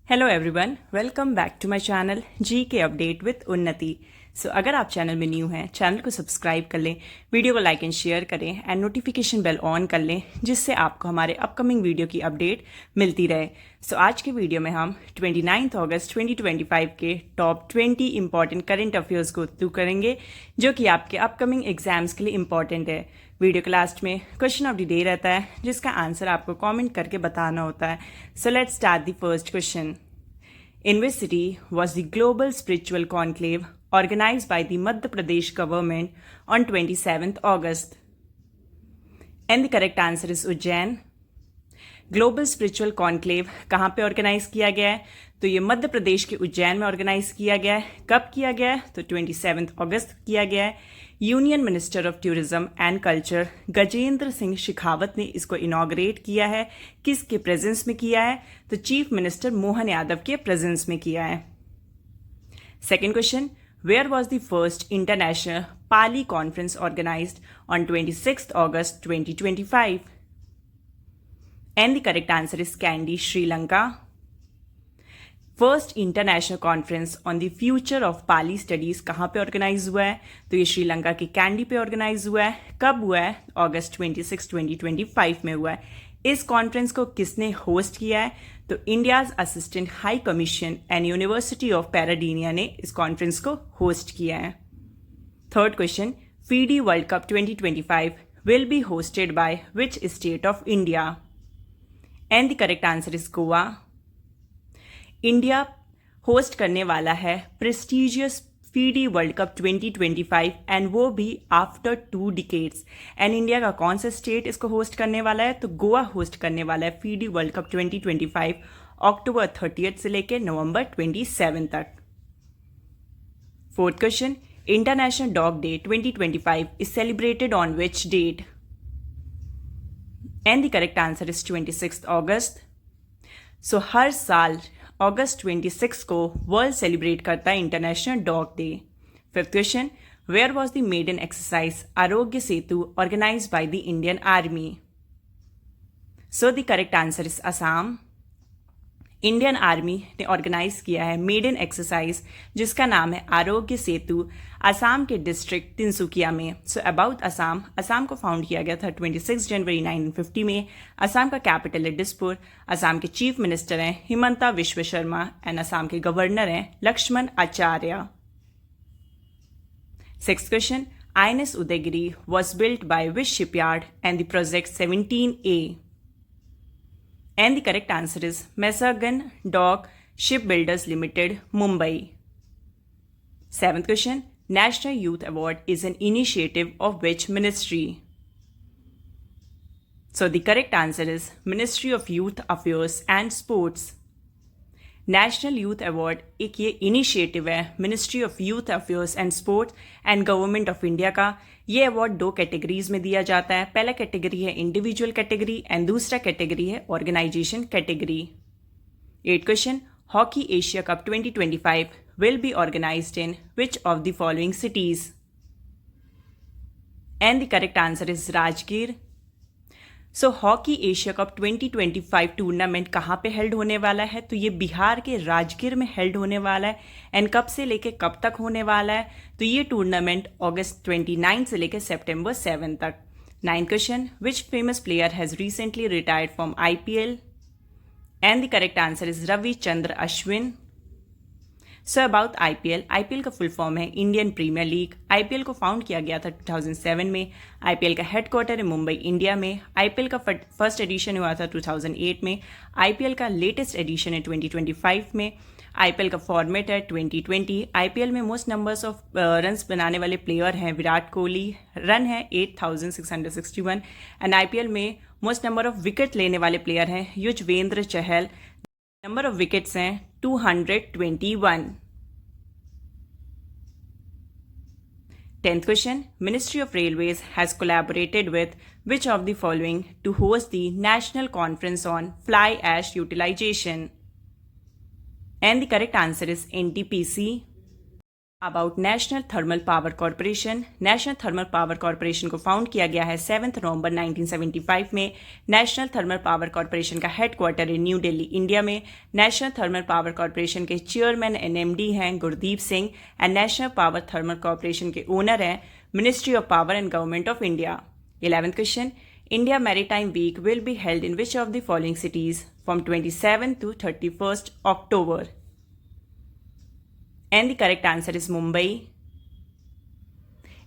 Hello everyone, welcome back to my channel G K update with उन्नति। सो अगर आप channel में न्यू हैं, चैनल को सब्सक्राइब कर लें, वीडियो को लाइक एंड शेयर करें एंड नोटिफिकेशन बेल ऑन कर लें, जिससे आपको हमारे अपकमिंग वीडियो की अपडेट मिलती रहे। सो आज के वीडियो में हम 29 अगस्त 2025 के टॉप 20 इंपॉर्टेंट करंट अफेयर्स को थ्रू करेंगे, जो कि आपके अपकमिंग एग्जाम्स के लिए इंपॉर्टेंट है। वीडियो के लास्ट में क्वेश्चन ऑफ द डे रहता है, जिसका आंसर आपको कमेंट करके बताना होता है। So let's start the first question. In which city was the global spiritual conclave organized by the Madhya Pradesh government on 27th August? And the correct answer is Ujjain. Global spiritual conclave कहाँ पे organise किया गया है? तो ये मध्य प्रदेश के उज्जैन में organise किया गया है। कब किया गया है? तो 27 अगस्त किया गया है। Union minister of tourism and culture Gajendra Singh Shekhawat ने इसको इनॉग्रेट किया है। किसके प्रेजेंस में किया है? तो चीफ मिनिस्टर मोहन यादव के प्रेजेंस में किया है। Second question, where was the first international Pali conference organised on 26 August 2025? And the correct answer is Kandy, Sri Lanka. First international conference on the future of Pali studies कहाँ पे ऑर्गेनाइज हुआ है? तो ये श्रीलंका के कैंडी पे ऑर्गेनाइज हुआ है। कब हुआ है? अगस्त 26, 2025 में हुआ है। इस कॉन्फ्रेंस को किसने होस्ट किया है? तो India's assistant high commission and university of Peradeniya ने इस कॉन्फ्रेंस को होस्ट किया है। Third question, FIDE world cup 2025 will be hosted by which state of India? And the correct answer is Goa. India host करने वाला है prestigious FIDE world cup 2025 and वो भी आफ्टर 2 डिकेड्स। एंड इंडिया का कौन सा स्टेट इसको होस्ट करने वाला है? तो गोवा होस्ट करने वाला है फीडी वर्ल्ड कप 2025 अक्टूबर 30 से लेकर नवंबर 27 तक। Fourth question, international dog day 2025 is celebrated on which date? And the correct answer is 26 August. So हर साल अगस्त 26 को वर्ल्ड सेलिब्रेट करता है international dog day. Fifth question, where was the maiden exercise Arogya Setu organize by the Indian army? So the correct answer is Assam. Indian army ने organize किया है maiden exercise, जिसका नाम है आरोग्य सेतु, असम के डिस्ट्रिक्ट तिनसुकिया में। सो अबाउट असम, असम को फाउंड किया गया था 26 जनवरी 1950 में। असम का कैपिटल है दिसपुर। असम के चीफ मिनिस्टर हैं हिमंता विश्व शर्मा एंड असम के गवर्नर हैं Laxman Acharya. Sixth question, INS Udaygiri was built by which shipyard and the project 17A? And the correct answer is Mazagon Dock Shipbuilders Limited, Mumbai. Seventh question, National Youth Award is an initiative of which ministry? So the correct answer is Ministry of Youth Affairs and Sports. National youth award एक ये initiative है ministry of youth affairs and sports and government of India का। ये award 2 categories में दिया जाता है। पहला कैटेगरी है इंडिविजुअल कैटेगरी एंड दूसरा कैटेगरी है organisation category. 8th question, hockey Asia cup 2025 will be organised in which of the following cities? And the correct answer is Rajgir. So hockey Asia cup 2025 tournament कहाँ पे held होने वाला है? तो ये बिहार के राजगीर में हेल्ड होने वाला है। एंड कब से लेके कब तक होने वाला है? तो ये टूर्नामेंट अगस्त 29 से लेके सितंबर 7 तक। 9th question, which famous player has recently retired from IPL? And the correct answer is Ravichandra Ashwin. So about IPL का फुल फॉर्म है इंडियन प्रीमियर लीग। IPL को फाउंड किया गया था 2007 में। IPL का हेडक्वार्टर है मुंबई, इंडिया में। IPL का फर्स्ट एडिशन हुआ था 2008 में। IPL का लेटेस्ट एडिशन है 2025 में। IPL का फॉर्मेट है 2020। IPL में मोस्ट नंबर्स ऑफ रन्स बनाने वाले प्लेयर हैं विराट कोहली, रन है 8661। एंड IPL में मोस्ट नंबर ऑफ विकेट लेने वाले प्लेयर हैं Yuzvendra Chahal. Number of wickets हैं 221। 10th question, Ministry of Railways has collaborated with which of the following to host the National Conference on Fly Ash Utilization? And the correct answer is NTPC. About national thermal power corporation. National thermal power corporation को found किया गया है 7 नवंबर 1975 में। National thermal power corporation का headquarter है new Delhi, India में। National thermal power corporation के चेयरमैन एंड एमडी हैं Gurdeep Singh and national power thermal corporation के ओनर हैं ministry of power and government of India. 11th question, India maritime week will be held in which of the following cities from 27 to 31 October? And the correct answer is Mumbai.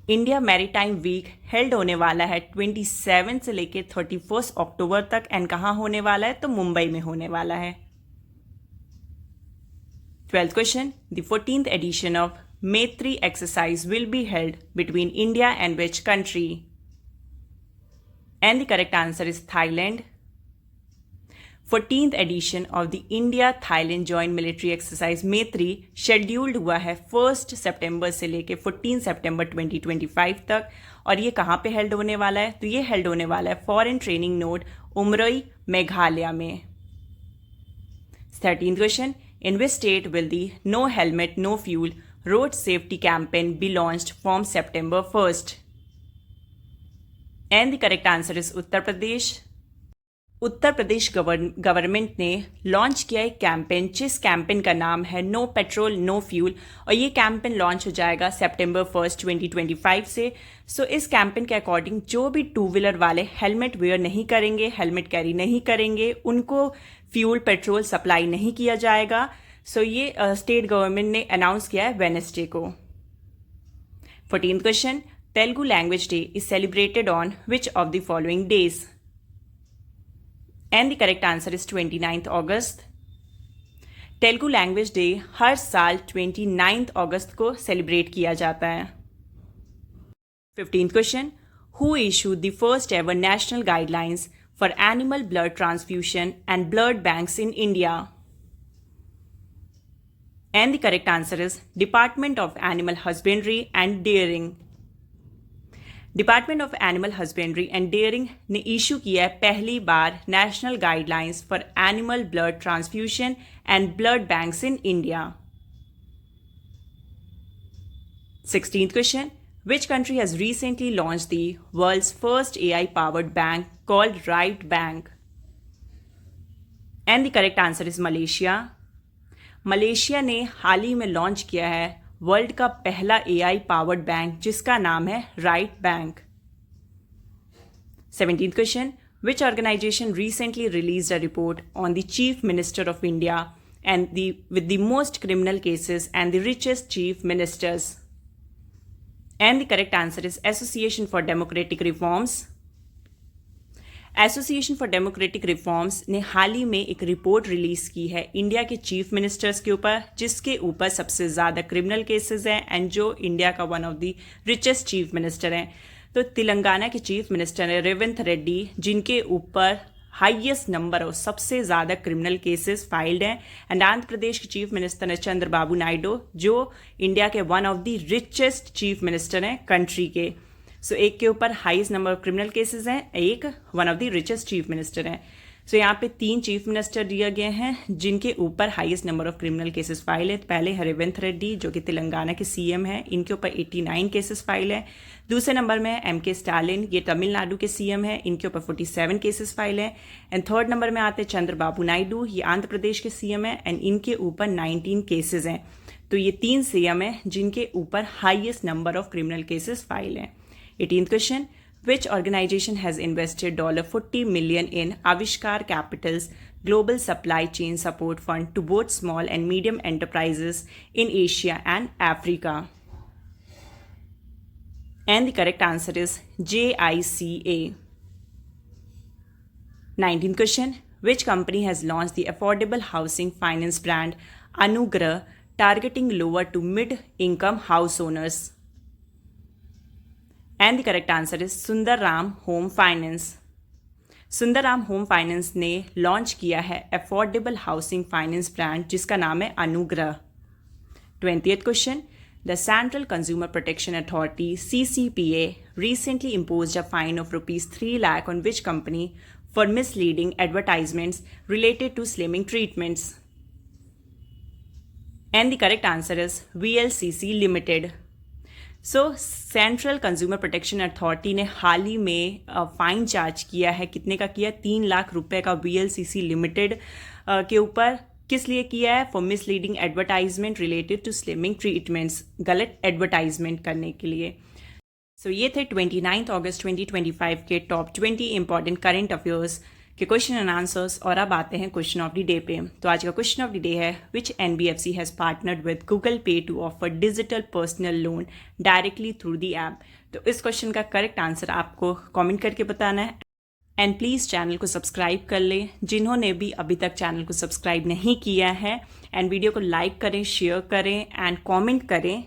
India maritime week held होने वाला है 27 से लेकर 31 अक्टूबर तक and कहाँ होने वाला है? तो मुंबई में होने वाला है। 12th question, the 14th edition of Maitree exercise will be held between India and which country? And the correct answer is Thailand. 14th edition of the India Thailand joint military exercise Maitree scheduled हुआ है 1 सितंबर से लेकर 14 सितंबर 2025 तक। और ये कहाँ पे held होने वाला है? तो ये हेल्ड होने वाला है foreign training node Umroi, Meghalaya में। 13th question, in which state will the no helmet no fuel road safety campaign be launched from September 1st? And the correct answer is Uttar Pradesh. Uttar Pradesh government ने लॉन्च किया एक कैंपेन जिस campaign का नाम है no petrol no fuel, और ये campaign launch हो जाएगा September 1st 2025 से। सो इस कैंपेन के अकॉर्डिंग जो भी 2 व्हीलर वाले हेलमेट वेयर नहीं करेंगे, हेलमेट कैरी नहीं करेंगे, उनको फ्यूल पेट्रोल सप्लाई नहीं किया जाएगा। सो ये स्टेट गवर्नमेंट ने अनाउंस किया है वेडनेसडे को। 14th question, Telugu language day is celebrated on which of the following days? And the correct answer is 29th August. Telugu language day हर साल 29th अगस्त को सेलिब्रेट किया जाता है। 15th question, who issued the first ever national guidelines for animal blood transfusion and blood banks in India? And the correct answer is department of animal husbandry and dairying. Department of animal husbandry and dairying ने issue किया है पहली बार national guidelines for animal blood transfusion and blood banks in India. 16th question, which country has recently launch the world's first AI powered bank called Ryt bank? And the correct answer is Malaysia. Malaysia ने हाल ही में launch किया है world का पहला AI powered bank जिसका नाम है right bank. 17th question, which organisation recently released a report on the chief minister of India and with the most criminal cases and the richest chief ministers? And the correct answer is association for democratic reforms. Association for democratic reforms ने हाल ही में एक report release की है India के chief ministers के ऊपर, जिसके ऊपर सबसे ज़्यादा क्रिमिनल केसेस हैं एंड जो इंडिया का one of the richest chief minister हैं। तो तेलंगाना के चीफ मिनिस्टर हैं रेवंत रेड्डी, जिनके ऊपर हाईएस्ट नंबर और सबसे ज़्यादा क्रिमिनल केसेस फाइल्ड हैं। एंड आंध्र प्रदेश के चीफ मिनिस्टर हैं चंद्रबाबू नायडू, जो इंडिया के one of the richest chief minister हैं कंट्री के। सो एक के ऊपर highest number of criminal cases हैं, एक one of the richest chief minister हैं। सो यहाँ पे 3 चीफ मिनिस्टर दिए गए हैं जिनके ऊपर highest number of criminal cases file है। पहले है रेवंत रेड्डी जो कि तेलंगाना के CM हैं, इनके ऊपर 89 केसेस फाइल है। दूसरे नंबर में है MK स्टालिन, ये तमिलनाडु के CM हैं, इनके ऊपर 47 केसेस फाइल है। एंड थर्ड नंबर में आते हैं चंद्रबाबू नायडू, ये आंध्र प्रदेश के CM हैं एंड इनके ऊपर 19 केसेस हैं। तो ये 3 CM हैं जिनके ऊपर highest number of criminal cases file हैं। 18th question, which organization has invested $40 million in Avishkar Capital's Global Supply Chain Support Fund to both small and medium enterprises in Asia and Africa? And the correct answer is JICA. 19th question, which company has launched the affordable housing finance brand Anugrah, targeting lower to mid-income house owners? And the correct answer is Sundaram home finance. Sundaram home finance ने launch किया है affordable housing finance brand जिसका नाम है अनुग्रह। 20th question, the central consumer protection authority CCPA recently imposed a fine of ₹3 lakh on which company for misleading advertisements related to slimming treatments? And the correct answer is VLCC limited. So central consumer protection authority ने हाल ही में fine charge किया है। कितने का किया? 3 लाख रुपए का VLCC लिमिटेड के ऊपर। किस लिए किया है? For misleading advertisement related to slimming treatments, गलत एडवर्टाइजमेंट करने के लिए। सो ये थे 29 अगस्त 2025 के टॉप 20 इंपॉर्टेंट करंट अफेयर्स के क्वेश्चन एंड आंसर्स। और अब आते हैं क्वेश्चन ऑफ द डे पे। तो आज का क्वेश्चन ऑफ द डे है, which NBFC has partnered with Google Pay to offer digital personal loan directly through the app. तो इस क्वेश्चन का करेक्ट आंसर आपको कमेंट करके बताना है। एंड प्लीज़ चैनल को सब्सक्राइब कर लें जिन्होंने भी अभी तक चैनल को सब्सक्राइब नहीं किया है। एंड वीडियो को लाइक करें, शेयर करें एंड कमेंट करें